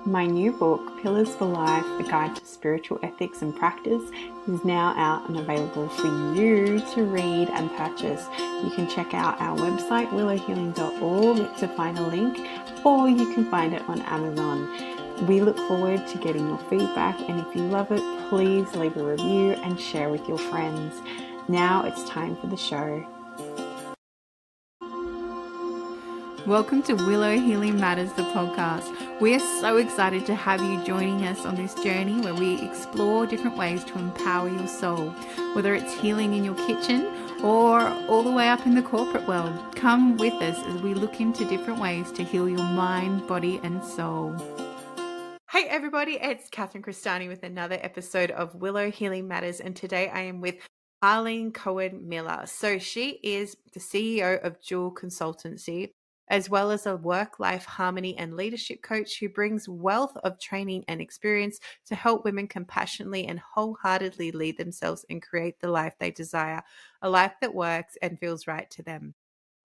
My new book, Pillars for Life, A Guide to Spiritual Ethics and Practice, is now out and available for you to read and purchase. You can check out our website, willowhealing.org, to find a link, or you can find it on Amazon. We look forward to getting your feedback, and if you love it, please leave a review and share with your friends. Now it's time for the show. Welcome to Willow Healing Matters, the podcast. We are so excited to have you joining us on this journey where we explore different ways to empower your soul, whether it's healing in your kitchen or all the way up in the corporate world. Come with us as we look into different ways to heal your mind, body, and soul. Hey everybody, it's Catherine Cristani with another episode of Willow Healing Matters, and today I am with Arlene Cohen Miller. So she is the CEO of Jewel Consultancy, as well as a work-life harmony and leadership coach who brings wealth of training and experience to help women compassionately and wholeheartedly lead themselves and create the life they desire, a life that works and feels right to them.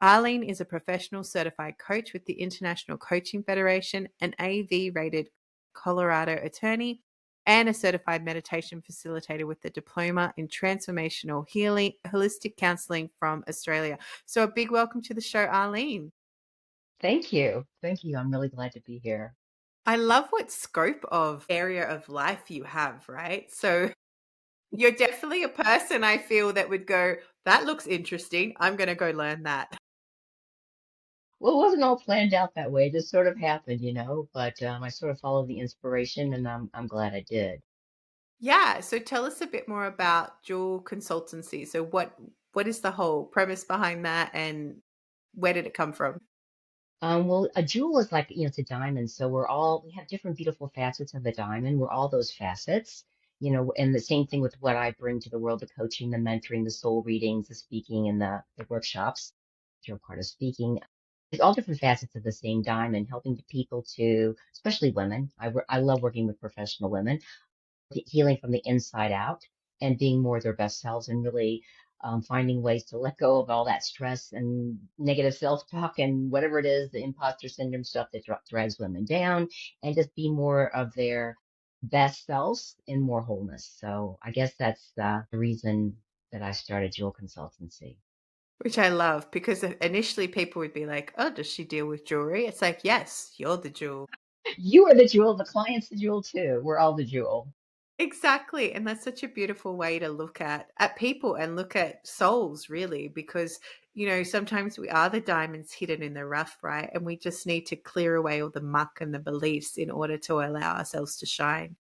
Arlene is a professional certified coach with the International Coaching Federation, an AV-rated Colorado attorney, and a certified meditation facilitator with the Diploma in Transformational Holistic Counseling from Australia. So a big welcome to the show, Arlene. Thank you. Thank you. I'm really glad to be here. I love what scope of area of life you have, right? So you're definitely a person I feel that would go, that looks interesting. I'm going to go learn that. Well, it wasn't all planned out that way. It just sort of happened, but I sort of followed the inspiration and I'm glad I did. Yeah, so tell us a bit more about Jewel Consultancy. So what is the whole premise behind that, and where did it come from? Well, a jewel is like, it's a diamond. So we have different beautiful facets of the diamond. We're all those facets, and the same thing with what I bring to the world, the coaching, the mentoring, the soul readings, the speaking, and the workshops, which are part of speaking. It's all different facets of the same diamond, helping the people to, especially women. I love working with professional women healing from the inside out and being more their best selves and really finding ways to let go of all that stress and negative self-talk and whatever it is, the imposter syndrome stuff that drags women down, and just be more of their best selves in more wholeness. So I guess that's the reason that I started Jewel Consultancy. Which I love, because initially people would be like, "Oh, does she deal with jewelry?" It's like, "Yes, you're the jewel." You are the jewel, the client's the jewel too. We're all the jewel. Exactly. And that's such a beautiful way to look at people and look at souls, really, because sometimes we are the diamonds hidden in the rough, right? And we just need to clear away all the muck and the beliefs in order to allow ourselves to shine.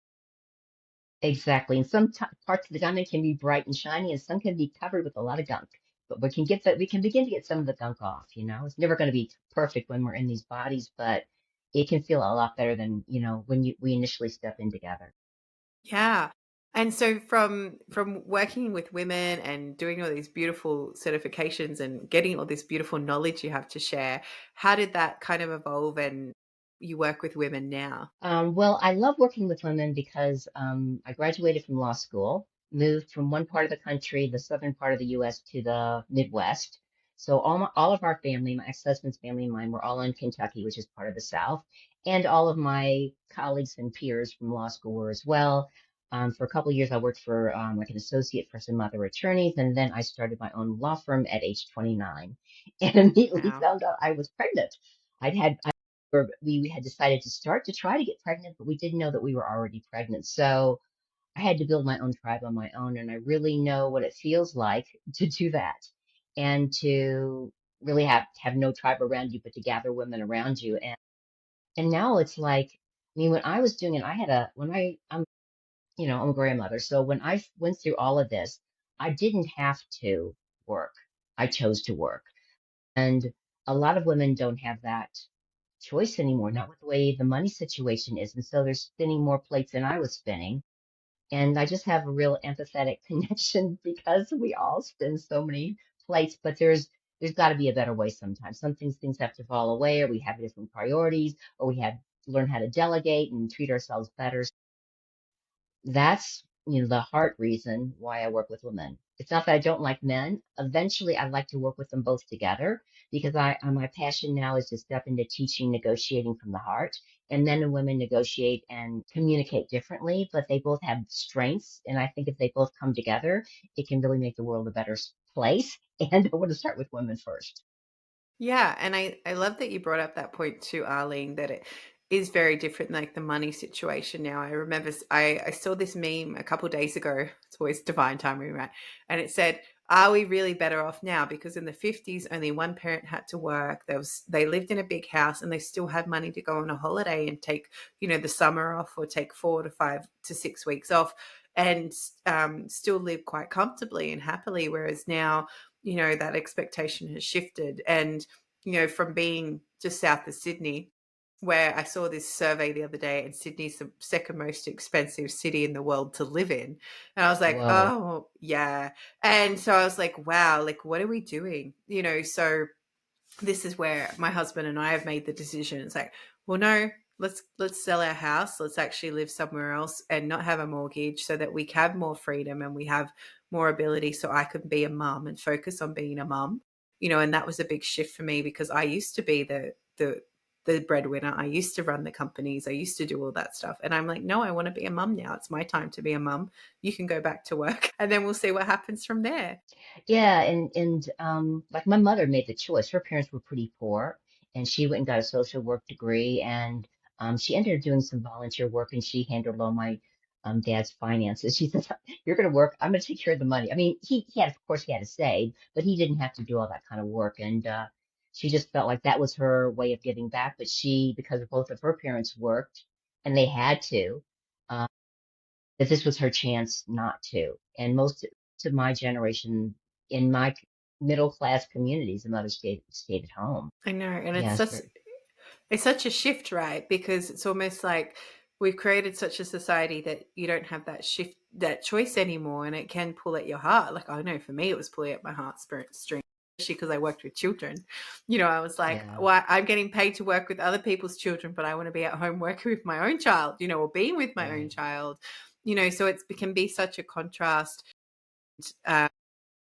Exactly. And some parts of the diamond can be bright and shiny, and some can be covered with a lot of gunk. But we can begin to get some of the gunk off. It's never going to be perfect when we're in these bodies, but it can feel a lot better than, when we initially step in together. Yeah. And so from working with women and doing all these beautiful certifications and getting all this beautiful knowledge you have to share, how did that kind of evolve and you work with women now? Well, I love working with women because I graduated from law school, moved from one part of the country, the southern part of the U.S., to the Midwest. So all of our family, my ex-husband's family and mine, were all in Kentucky, which is part of the South. And all of my colleagues and peers from law school were as well. For a couple of years, I worked for like an associate for some other attorneys, and then I started my own law firm at age 29, and immediately Wow. found out I was pregnant. We had decided to start to try to get pregnant, but we didn't know that we were already pregnant. So I had to build my own tribe on my own, and I really know what it feels like to do that and to really have no tribe around you, but to gather women around you. And now it's like, I mean, when I was doing it, I had a when I'm a grandmother, so when I went through all of this, I didn't have to work. I chose to work. And a lot of women don't have that choice anymore, not with the way the money situation is. And so they're spinning more plates than I was spinning. And I just have a real empathetic connection because we all spin so many plates, but there's got to be a better way sometimes. Some things have to fall away, or we have different priorities, or we have to learn how to delegate and treat ourselves better. That's the heart reason why I work with women It's not that I don't like men. Eventually, I'd like to work with them both together because my passion now is to step into teaching negotiating from the heart. And men and women negotiate and communicate differently, but they both have strengths. And I think if they both come together, it can really make the world a better place. And I want to start with women first. Yeah, and I love that you brought up that point too, Arlene, that it is very different, like the money situation now. I remember I saw this meme a couple of days ago. It's always divine timing, right? And it said, "Are we really better off now? Because in the 50s, only one parent had to work. They lived in a big house and they still had money to go on a holiday and take, the summer off or take 4 to 5 to 6 weeks off and still live quite comfortably and happily. Whereas now, that expectation has shifted. And, from being just south of Sydney, where I saw this survey the other day, and Sydney's the second most expensive city in the world to live in. And I was like, Whoa. oh, yeah. And so I was like, wow, like, what are we doing? So this is where my husband and I have made the decision. It's like, well, no, let's sell our house. Let's actually live somewhere else and not have a mortgage so that we have more freedom and we have more ability so I can be a mum and focus on being a mum. And that was a big shift for me because I used to be the breadwinner. I used to run the companies. I used to do all that stuff. And I'm like, no, I want to be a mum now. It's my time to be a mum. You can go back to work and then we'll see what happens from there. Yeah, and like my mother made the choice. Her parents were pretty poor, and she went and got a social work degree, and she ended up doing some volunteer work, and she handled all my dad's finances. She said, "You're going to work. I'm going to take care of the money." I mean, he had, of course, he had to save, but he didn't have to do all that kind of work, and she just felt like that was her way of giving back. But she, because both of her parents worked, and they had to. uh, that this was her chance not to. And most of my generation in my middle class communities, the mothers stayed at home. I know. And Yes, very, it's such a shift, right? Because it's almost like we've created such a society that you don't have that shift, that choice anymore, and it can pull at your heart. Like I know for me, it was pulling at my heartstring, especially because I worked with children. I was like, yeah, well, I'm getting paid to work with other people's children, but I want to be at home working with my own child, or being with my own right. child. So it can be such a contrast. Uh,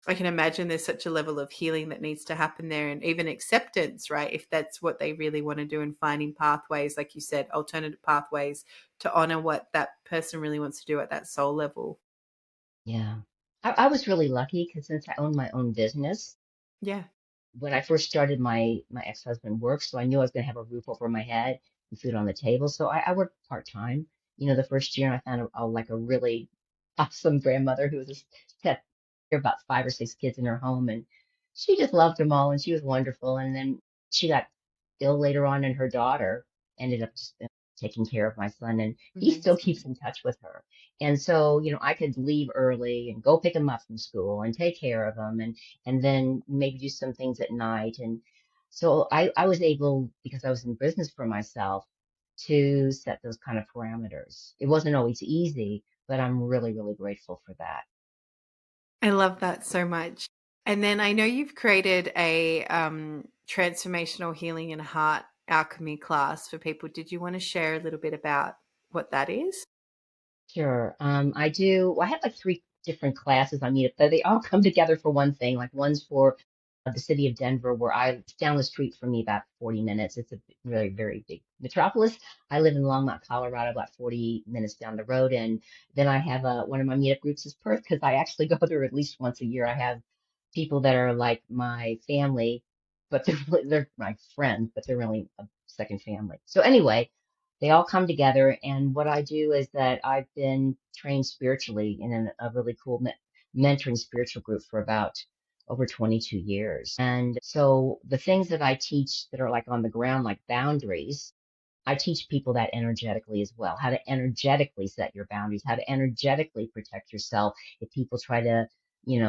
I can imagine there's such a level of healing that needs to happen there and even acceptance, right? If that's what they really want to do and finding pathways, like you said, alternative pathways to honor what that person really wants to do at that soul level. Yeah. I was really lucky because since I owned my own business, Yeah. when I first started, my ex-husband worked, so I knew I was going to have a roof over my head and food on the table. So I worked part-time. The first year, and I found like a really awesome grandmother who was just set about 5 or 6 kids in her home, and she just loved them all, and she was wonderful. And then she got ill later on, and her daughter ended up just taking care of my son, and he still Amazing. keeps in touch with her. And so, I could leave early and go pick him up from school and take care of him, and then maybe do some things at night. And so I was able, because I was in business for myself, to set those kind of parameters. It wasn't always easy, but I'm really, really grateful for that. I love that so much. And then I know you've created a transformational healing and heart alchemy class for people. Did you want to share a little bit about what that is? Sure. I do. Well, I have like three different classes on Meetup, but they all come together for one thing. Like one's for the city of Denver, where it's down the street from me about 40 minutes. It's a really very big metropolis. I live in Longmont, Colorado, about 40 minutes down the road. And then I have one of my meetup groups is Perth because I actually go there at least once a year. I have people that are like my family, but they're my friends, but they're really a second family. So anyway, they all come together. And what I do is that I've been trained spiritually in a really cool mentoring spiritual group for about over 22 years. And so the things that I teach that are like on the ground, like boundaries, I teach people that energetically as well, how to energetically set your boundaries, how to energetically protect yourself if people try to, you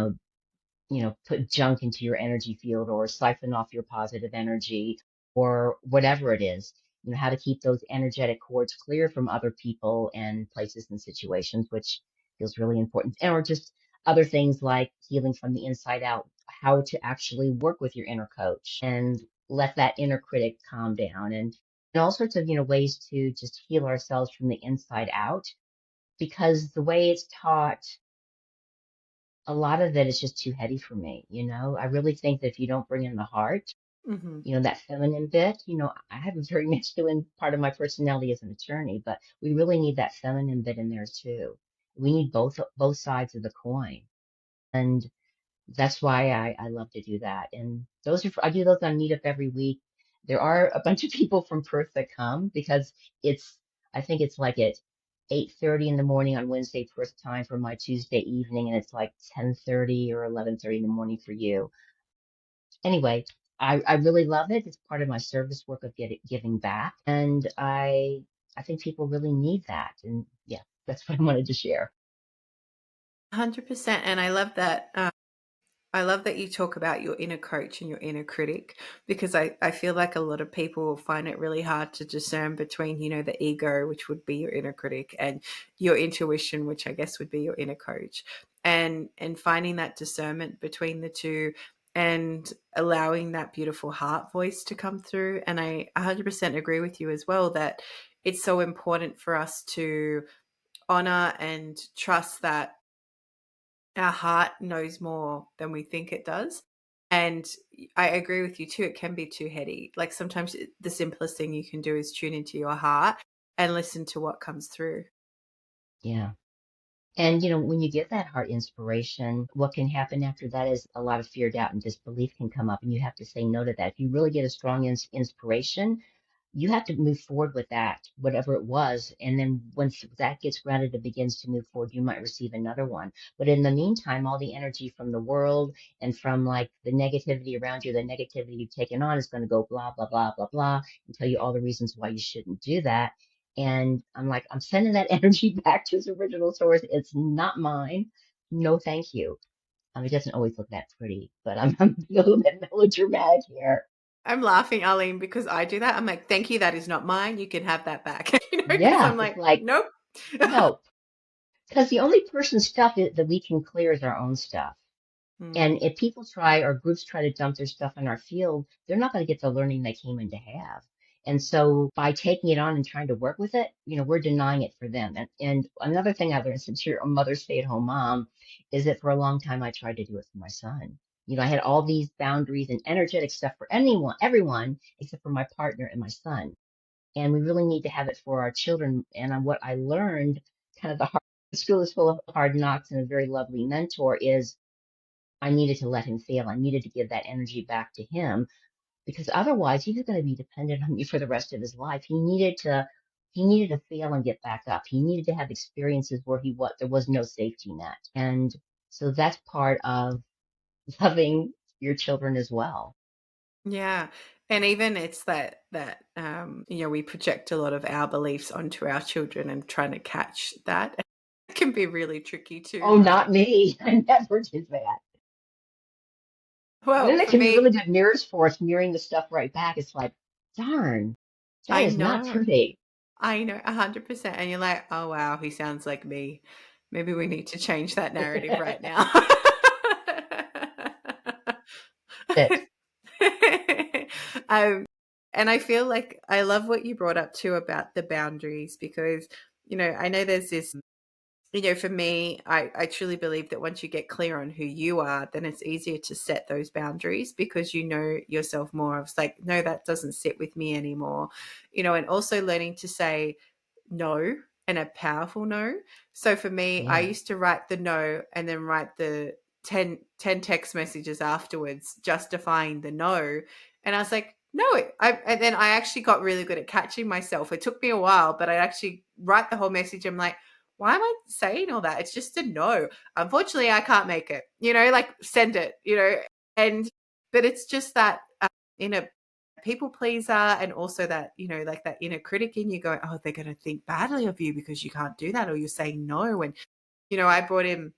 know, put junk into your energy field or siphon off your positive energy or whatever it is, how to keep those energetic cords clear from other people and places and situations, which feels really important. Or just other things like healing from the inside out, how to actually work with your inner coach and let that inner critic calm down and all sorts of, ways to just heal ourselves from the inside out because the way it's taught a lot of it is just too heady for me. I really think that if you don't bring in the heart, Hmm. that feminine bit, I have a very masculine part of my personality as an attorney, but we really need that feminine bit in there too. We need both sides of the coin. And that's why I love to do that. And I do those on Meetup every week. There are a bunch of people from Perth that come because it's, I think it's like at 8:30 in the morning on Wednesday Perth time for my Tuesday evening, and it's like 10:30 or 11:30 in the morning for you. Anyway, I really love it. It's part of my service work of giving back, and I think people really need that. And yeah, that's what I wanted to share. 100%. And I love that. I love that you talk about your inner coach and your inner critic, because I feel like a lot of people find it really hard to discern between, the ego, which would be your inner critic, and your intuition, which I guess would be your inner coach. And finding that discernment between the two and allowing that beautiful heart voice to come through. And I 100% agree with you as well that it's so important for us to honor and trust that our heart knows more than we think it does. And I agree with you too. It can be too heady. Like sometimes the simplest thing you can do is tune into your heart and listen to what comes through. Yeah. And when you get that heart inspiration, what can happen after that is a lot of fear, doubt, and disbelief can come up, and you have to say no to that. If you really get a strong inspiration, you have to move forward with that, whatever it was. And then once that gets grounded and begins to move forward, you might receive another one. But in the meantime, all the energy from the world and from like the negativity around you, the negativity you've taken on is going to go blah, blah, blah, blah, blah, and tell you all the reasons why you shouldn't do that. And I'm like, I'm sending that energy back to its original source. It's not mine. No, thank you. It doesn't always look that pretty, but I'm a little bit melodramatic here. I'm laughing, Arlene, because I do that. I'm like, thank you. That is not mine. You can have that back. Because Yeah, I'm it's like, like, nope. no, because the only person's stuff that we can clear is our own stuff. And Mm, if people try or groups try to dump their stuff in our field, they're not going to get the learning they came in to have. And so by taking it on and trying to work with it, we're denying it for them. And another thing I learned since you're a mother stay-at-home mom is that for a long time I tried to do it for my son. I had all these boundaries and energetic stuff for everyone except for my partner and my son. And we really need to have it for our children. And what I learned, kind of the school is full of hard knocks and a very lovely mentor, is I needed to let him fail. I needed to give that energy back to him because otherwise he was going to be dependent on me for the rest of his life. He needed to fail and get back up. He needed to have experiences where there was no safety net. And so that's part of loving your children as well. yeah. And even it's we project a lot of our beliefs onto our children and trying to catch that. It can be really tricky Oh, to, not me. I never did that. And then well, they for can be really me, good mirrors for us, mirroring the stuff right back. It's like, darn, that I is not know. pretty. I know 100%. And you're like, oh, wow, he sounds like me. Maybe we need to change that narrative right now. It. um, and I feel like I love what you brought up too about the boundaries, because, I know there's this, for me, I truly believe that once you get clear on who you are, then it's easier to set those boundaries because you know yourself more. It's like, no, that doesn't sit with me anymore, and also learning to say no, and a powerful no. So for me, I Yeah, used to write the no and then write the ten text messages afterwards justifying the no. And I was like, no, and then I actually got really good at catching myself. It took me a while, but I actually write the whole message. I'm like, why am I saying all that? It's just a no. Unfortunately, I can't make it, like send it, and, but it's just that inner people pleaser, and also that, like that inner critic in you going, oh, they're going to think badly of you because you can't do that, or you're saying no. And, I brought in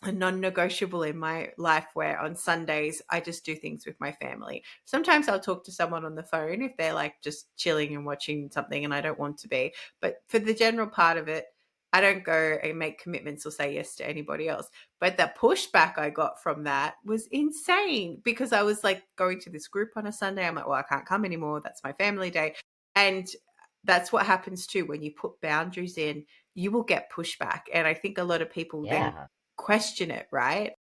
a non-negotiable in my life where on Sundays I just do things with my family. Sometimes I'll talk to someone on the phone if they're like just chilling and watching something and I don't want to be. But for the general part of it, I don't go and make commitments or say yes to anybody else. But the pushback I got from that was insane, because I was like going to this group on a Sunday. I'm like, well, I can't come anymore. That's my family day. And that's what happens too when you put boundaries in, you will get pushback. And I think a lot of people then yeah. question it, right?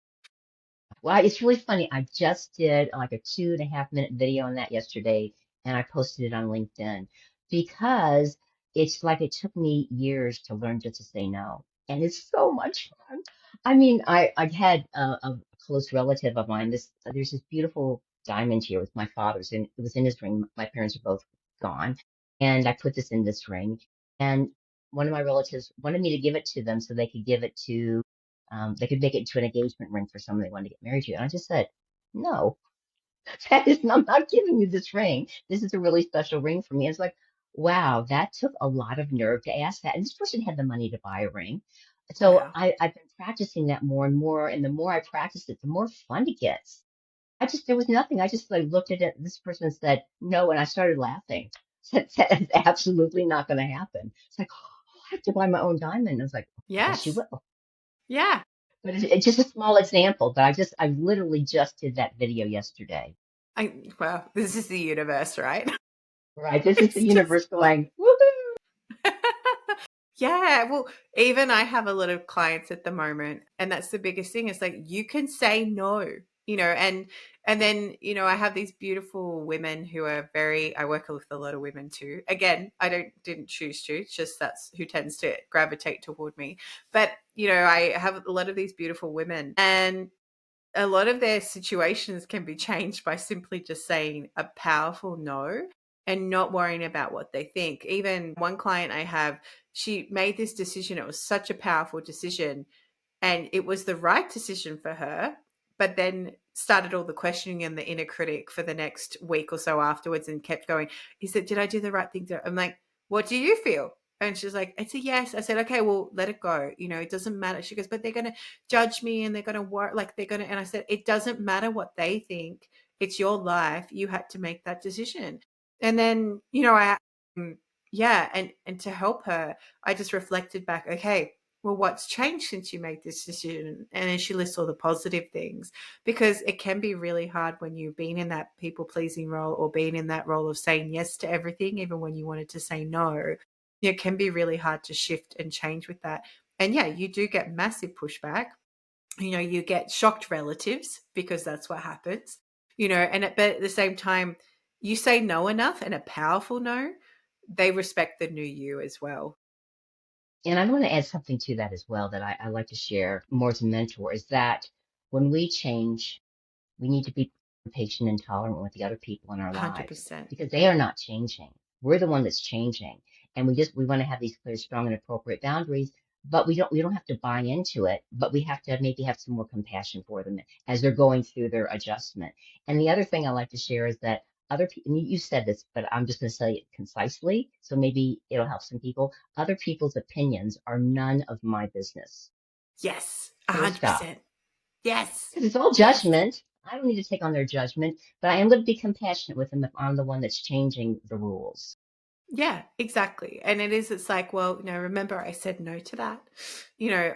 Well, it's really funny. I just did like a 2.5 minute video on that yesterday, and I posted it on LinkedIn because it's like it took me years to learn just to say no, and it's so much fun. I mean, I had a close relative of mine. There's this beautiful diamond here with my father's, and it was in his ring. My parents are both gone, and I put this in this ring, and one of my relatives wanted me to give it to them so they could give it to they could make it into an engagement ring for someone they wanted to get married to. And I just said, no, I'm not giving you this ring. This is a really special ring for me. It's like, wow, that took a lot of nerve to ask that. And this person had the money to buy a ring. So Wow. I've been practicing that more and more. And the more I practice it, the more fun it gets. There was nothing. I just like looked at it. This person said no. And I started laughing. Said, it's absolutely not going to happen. It's like, oh, I have to buy my own diamond. I was like, I guess you Yes. will. Yeah. But it's just a small example, but I literally just did that video yesterday. Well, this is the universe, right? Right? This is the It's just universe going, woohoo! yeah, well, even I have a lot of clients at the moment, and that's the biggest thing. It's like you can say no, and then, I have these beautiful women who are very I work with a lot of women too. Again, I didn't choose to, it's just that's who tends to gravitate toward me. But, I have a lot of these beautiful women, and a lot of their situations can be changed by simply just saying a powerful no and not worrying about what they think. Even one client I have, she made this decision. It was such a powerful decision and it was the right decision for her, but then started all the questioning and the inner critic for the next week or so afterwards and kept going, is it, did I do the right thing? I'm like, what do you feel? And she's like, it's a yes. I said, okay, well, let it go. It doesn't matter. She goes, but they're going to judge me and they're going to work like they're going to. And I said, it doesn't matter what they think. It's your life. You had to make that decision. And then, yeah. And to help her, I just reflected back, okay, well, what's changed since you made this decision? And then she lists all the positive things because it can be really hard when you've been in that people pleasing role or being in that role of saying yes to everything, even when you wanted to say no. It can be really hard to shift and change with that. And yeah, you do get massive pushback. You get shocked relatives because that's what happens, but at the same time, you say no enough and a powerful no, they respect the new you as well. And I want to add something to that as well that I like to share more as a mentor is that when we change, we need to be patient and tolerant with the other people in our lives 100%. because they are not changing. We're the one that's changing. And we want to have these clear, strong, and appropriate boundaries, but we don't have to buy into it, but we have to maybe have some more compassion for them as they're going through their adjustment. And the other thing I like to share is that other people, you said this, but I'm just going to say it concisely, so maybe it'll help some people. Other people's opinions are none of my business. Yes, Full stop. 100%. Yes. Because it's all Yes. judgment. I don't need to take on their judgment, but I am going to be compassionate with them if I'm the one that's changing the rules. Yeah, exactly. And it's like, well, remember I said no to that,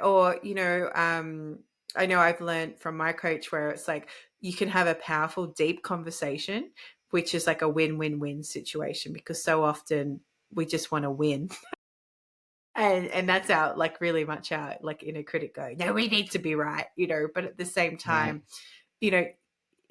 or, I know I've learned from my coach where it's like you can have a powerful, deep conversation, which is like a win-win-win situation because so often we just want to win. And that's our like really much our like inner critic going, no, we need to be right, but at the same Right. time, you know,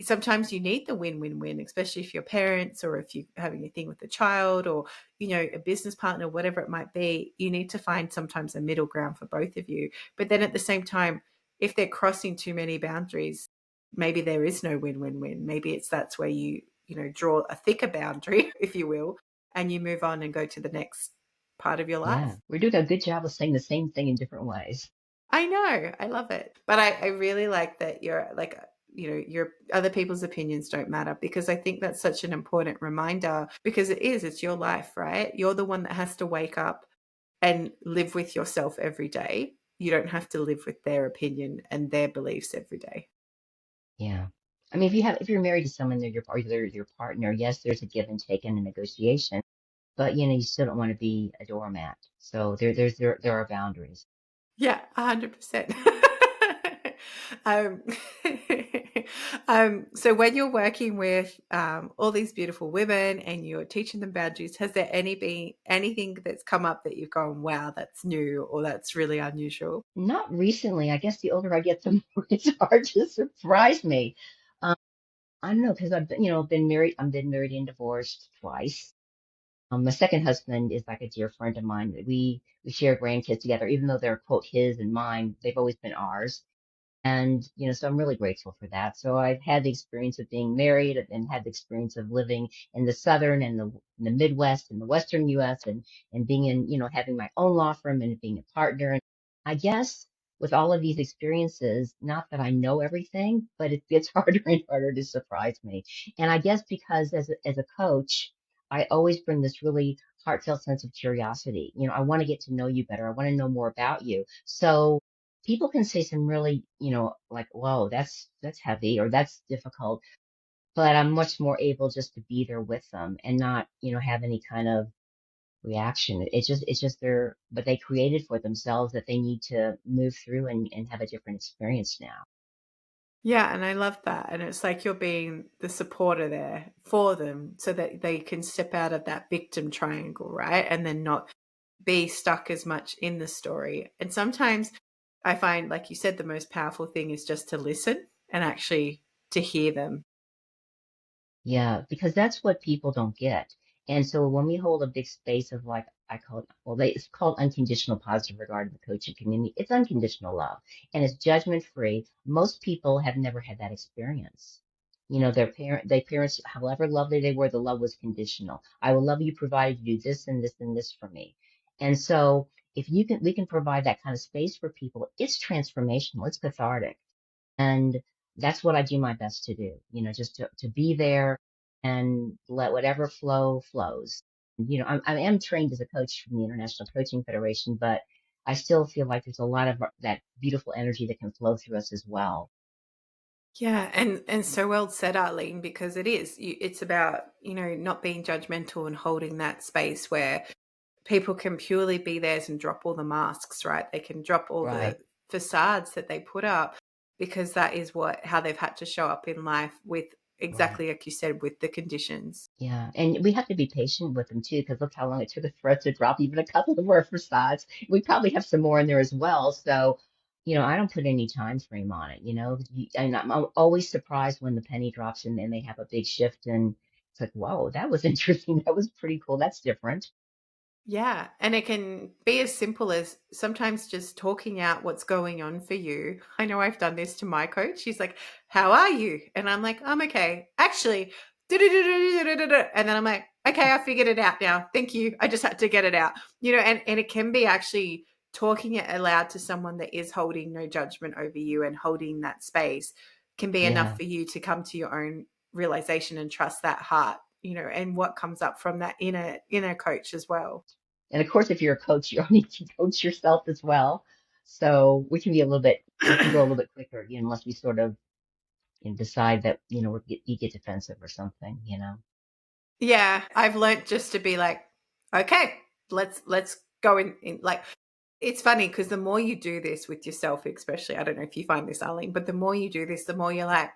sometimes you need the win-win-win, especially if you're parents or if you're having a thing with a child or, a business partner, whatever it might be. You need to find sometimes a middle ground for both of you. But then at the same time, if they're crossing too many boundaries, maybe there is no win-win-win. Maybe that's where you draw a thicker boundary, if you will, and you move on and go to the next part of your Yeah. life. We're doing a good job of saying the same thing in different ways. I know. I love it. But I really like that you're like, your other people's opinions don't matter because I think that's such an important reminder because it's your life, right? You're the one that has to wake up and live with yourself every day. You don't have to live with their opinion and their beliefs every day. Yeah. I mean, if you're married to someone, they're your partner, yes, there's a give and take and a negotiation, but you still don't want to be a doormat. So there are boundaries. Yeah, 100%. um, so when you're working with all these beautiful women and you're teaching them boundaries, has there been anything that's come up that you've gone, wow, that's new or that's really unusual? Not recently. I guess the older I get, the more it's hard to surprise me. Um, I don't know, because I've been, been married. I've been married and divorced twice. My second husband is like a dear friend of mine. We share grandkids together, even though they're quote his and mine. They've always been ours. And, so I'm really grateful for that. So I've had the experience of being married and had the experience of living in the southern and the Midwest and the Western US and being in, having my own law firm and being a partner. And I guess with all of these experiences, not that I know everything, but it gets harder and harder to surprise me. And I guess because as a coach, I always bring this really heartfelt sense of curiosity. I want to get to know you better. I want to know more about you. So people can say some really, like, whoa, that's heavy or that's difficult, but I'm much more able just to be there with them and not, have any kind of reaction. It's just but they created for themselves that they need to move through and have a different experience now. Yeah, and I love that. And it's like you're being the supporter there for them so that they can step out of that victim triangle, right? And then not be stuck as much in the story. And sometimes I find, like you said, the most powerful thing is just to listen and actually to hear them. Yeah, because that's what people don't get. And so when we hold a big space of like, I call it, well, it's called unconditional positive regard in the coaching community. It's unconditional love and it's judgment free. Most people have never had that experience. Their parents, however lovely they were, the love was conditional. I will love you provided you do this and this and this for me. And so if we can provide that kind of space for people, it's transformational, it's cathartic. And that's what I do my best to do, just to be there and let whatever flows. I am trained as a coach from the International Coaching Federation, but I still feel like there's a lot of that beautiful energy that can flow through us as well. Yeah, and so well said, Arlene, because it is. It's about, not being judgmental and holding that space where people can purely be theirs and drop all the masks, right? They can drop all the Right, facades that they put up because that is how they've had to show up in life with right. exactly like you said, with the conditions. Yeah, and we have to be patient with them too, because look how long it took us for us to drop even a couple of our facades. We probably have some more in there as well. So, I don't put any time frame on it, and I'm always surprised when the penny drops and they have a big shift and it's like, whoa, that was interesting. That was pretty cool. That's different. Yeah. And it can be as simple as sometimes just talking out what's going on for you. I know I've done this to my coach. She's like, how are you? And I'm like, I'm okay. Actually, and then I'm like, okay, I figured it out now. Thank you. I just had to get it out. And it can be actually talking it aloud to someone that is holding no judgment over you and holding that space can be enough Yeah. for you to come to your own realization and trust that heart, and what comes up from that inner coach as well. And of course, if you're a coach, you need to coach yourself as well. So we can go a little bit quicker, unless we sort of decide that, you get defensive or something, Yeah, I've learnt just to be like, okay, let's go in like it's funny because the more you do this with yourself, especially, I don't know if you find this, Arlene, but the more you do this, the more you're like,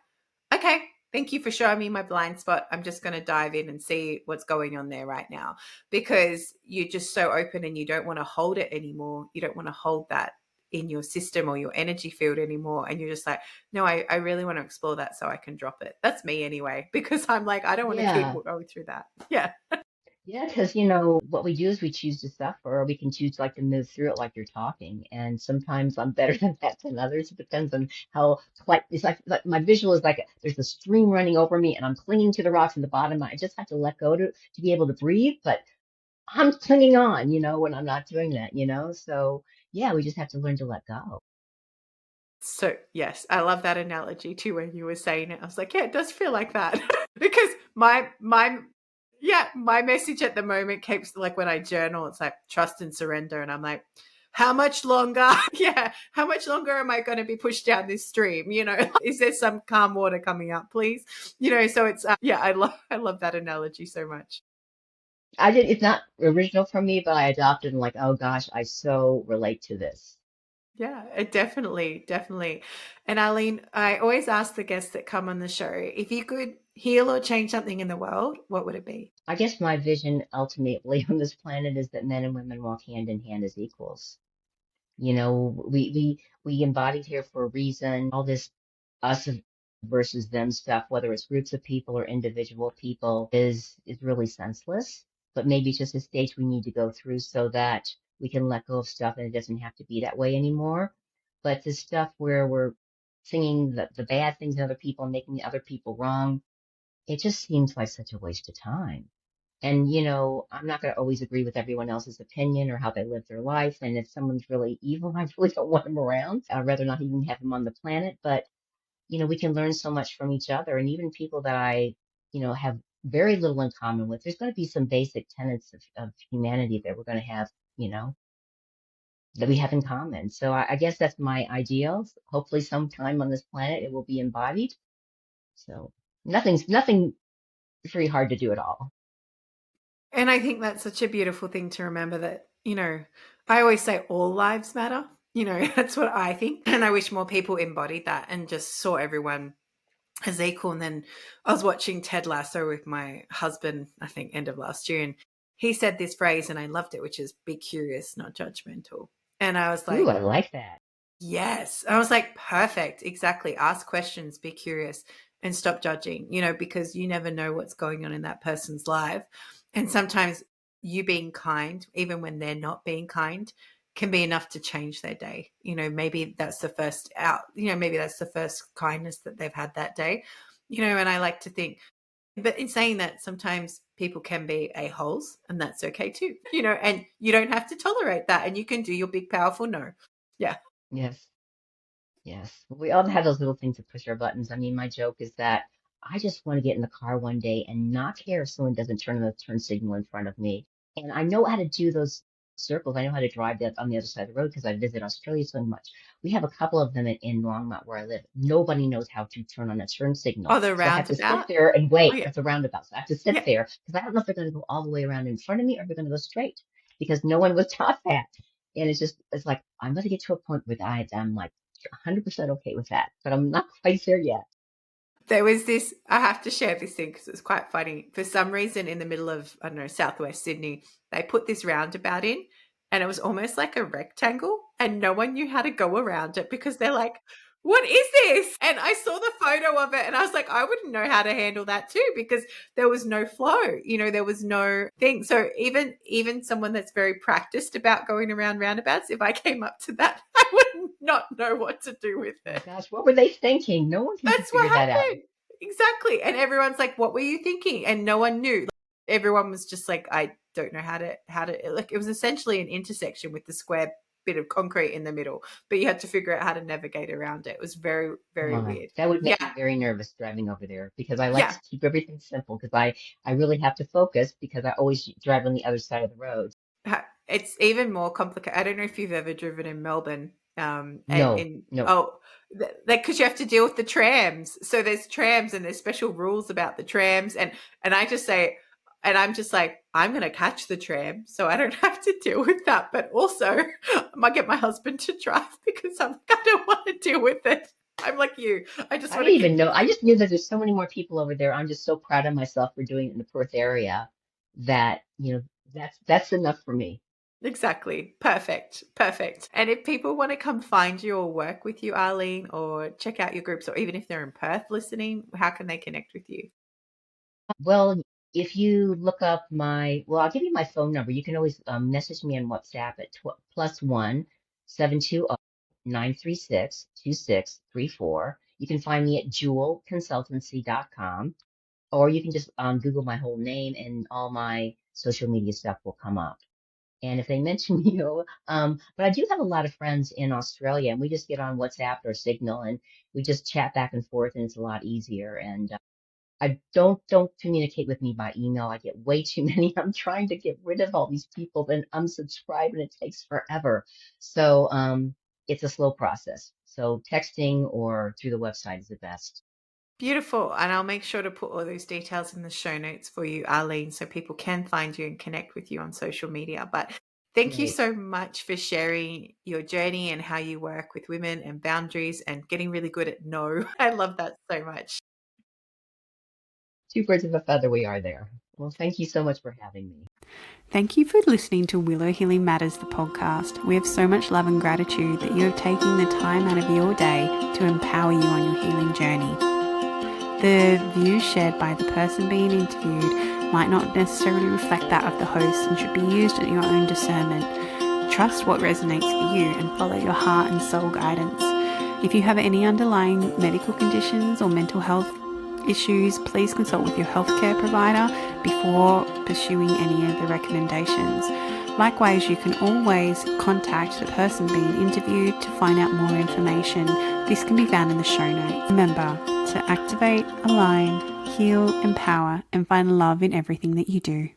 okay, thank you for showing me my blind spot. I'm just going to dive in and see what's going on there right now because you're just so open and you don't want to hold it anymore. You don't want to hold that in your system or your energy field anymore. And you're just like, no, I really want to explore that so I can drop it. That's me anyway, because I'm like, I don't want to keep Yeah. going through that. Yeah. Yeah, because what we do is we choose to suffer, or we can choose like to move through it like you're talking. And sometimes I'm better than that than others. It depends on how like it's like my visual is like there's a stream running over me, and I'm clinging to the rocks in the bottom. I just have to let go to be able to breathe, but I'm clinging on, when I'm not doing that. So yeah, we just have to learn to let go. So, yes, I love that analogy too when you were saying it. I was like, yeah, it does feel like that. Because my message at the moment keeps like when I journal, it's like trust and surrender. And I'm like, how much longer? Yeah, how much longer am I going to be pushed down this stream? Is there some calm water coming up, please? So it's yeah, I love that analogy so much. It's not original from me, but I adopted and like, oh gosh, I so relate to this. Yeah, it definitely, definitely. And Arlene, I always ask the guests that come on the show, if you could heal or change something in the world, what would it be? I guess my vision ultimately on this planet is that men and women walk hand in hand as equals. You know, we embodied here for a reason. All this us versus them stuff, whether it's groups of people or individual people, is really senseless. But maybe it's just a stage we need to go through so that we can let go of stuff and it doesn't have to be that way anymore. But this stuff where we're singing the bad things in other people and making other people wrong, it just seems like such a waste of time. And, you know, I'm not going to always agree with everyone else's opinion or how they live their life. And if someone's really evil, I really don't want them around. I'd rather not even have them on the planet. But, you know, we can learn so much from each other. And even people that I, you know, have very little in common with, there's going to be some basic tenets of humanity that we're going to have, you know, that we have in common. So I guess that's my ideal. Hopefully sometime on this planet it will be embodied. So nothing very hard to do at all. And I think that's such a beautiful thing to remember that, I always say all lives matter. That's what I think. And I wish more people embodied that and just saw everyone as equal. And then I was watching Ted Lasso with my husband, I think, end of last year. And he said this phrase, and I loved it, which is be curious, not judgmental. And I was Ooh, like, I like that. yes. I was like, perfect. Exactly. Ask questions, be curious, and stop judging, because you never know what's going on in that person's life. And sometimes you being kind, even when they're not being kind, can be enough to change their day. Maybe that's the first out, maybe that's the first kindness that they've had that day. And I like to think, but in saying that, sometimes people can be a-holes, and that's okay too, and you don't have to tolerate that, and you can do your big, powerful no. Yeah. Yes. Yes, we all have those little things that push our buttons. I mean, my joke is that I just want to get in the car one day and not care if someone doesn't turn on the turn signal in front of me. And I know how to do those circles. I know how to drive that on the other side of the road because I visit Australia so much. We have a couple of them in Longmont where I live. Nobody knows how to turn on a turn signal. Oh, the So I have to sit roundabout? there and Oh, wait. yeah. It's a roundabout. So I have to sit Yeah. there because I don't know if they're going to go all the way around in front of me or they're going to go straight because no one was taught that. And it's like, I'm going to get to a point where I'm like, 100% okay with that, but I'm not quite there yet. There was this, I have to share this thing because it's quite funny. For some reason, in the middle of, I don't know, Southwest Sydney, they put this roundabout in, and it was almost like a rectangle, and no one knew how to go around it because they're like, what is this? And I saw the photo of it and I was like, I wouldn't know how to handle that too because there was no flow, there was no thing. So even someone that's very practiced about going around roundabouts, if I came up to that, I would not know what to do with My it. gosh, what were they thinking? No one can That's figure what that out. happened. Exactly. And everyone's like, what were you thinking? And no one knew. Like, everyone was just like, I don't know how to like, it was essentially an intersection with the square bit of concrete in the middle, but you had to figure out how to navigate around it. It was very, Oh very my, weird. that would make Yeah. me very nervous driving over there because I like Yeah. to keep everything simple because I really have to focus because I always drive on the other side of the road. It's even more complicated. I don't know if you've ever driven in Melbourne, and No, in no. oh, because you have to deal with the trams. So there's trams, and there's special rules about the trams, and I just say, and I'm just like, I'm going to catch the tram, so I don't have to deal with that. But also, I might get my husband to drive because I'm like, I don't want to deal with it. I'm like you. I just I want didn't to even keep. know. I just knew that there's so many more people over there. I'm just so proud of myself for doing it in the Perth area that, you know, that's enough for me. Exactly. Perfect. Perfect. And if people want to come find you or work with you, Arlene, or check out your groups, or even if they're in Perth listening, how can they connect with you? Well, if you look up I'll give you my phone number. You can always message me on WhatsApp at +1 720 936 2634. You can find me at jewelconsultancy.com, or you can just Google my whole name and all my social media stuff will come up. And if they mention but I do have a lot of friends in Australia, and we just get on WhatsApp or Signal, and we just chat back and forth, and it's a lot easier. And I don't communicate with me by email. I get way too many. I'm trying to get rid of all these people, then unsubscribe, and it takes forever. So it's a slow process. So texting or through the website is the best. Beautiful. And I'll make sure to put all those details in the show notes for you, Arlene, so people can find you and connect with you on social media. But Thank you Great. so much for sharing your journey and how you work with women and boundaries and getting really good at no. I love that so much. Two birds of a feather we are there. Well, thank you so much for having me. Thank you for listening to Willow Healing Matters, the podcast. We have so much love and gratitude that you have taken the time out of your day to empower you on your healing journey. The views shared by the person being interviewed might not necessarily reflect that of the host and should be used at your own discernment. Trust what resonates for you and follow your heart and soul guidance. If you have any underlying medical conditions or mental health issues, please consult with your healthcare provider before pursuing any of the recommendations. Likewise, you can always contact the person being interviewed to find out more information. This can be found in the show notes. Remember to activate, align, heal, empower, and find love in everything that you do.